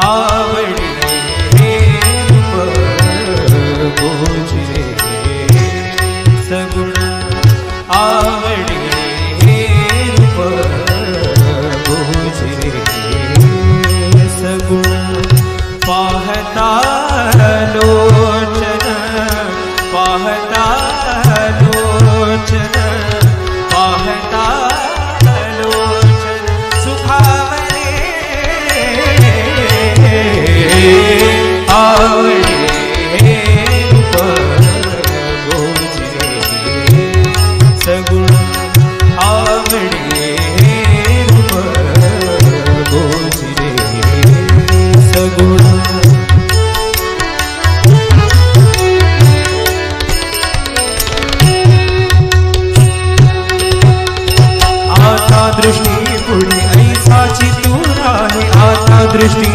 आवडे गोचरे सगुण आवडे गोचरे सगुण पाहता लोचन पाहता लोचन पाहता लोचन सुखावले आवडे गोचरे सगुण आवडे गोचरे सगुण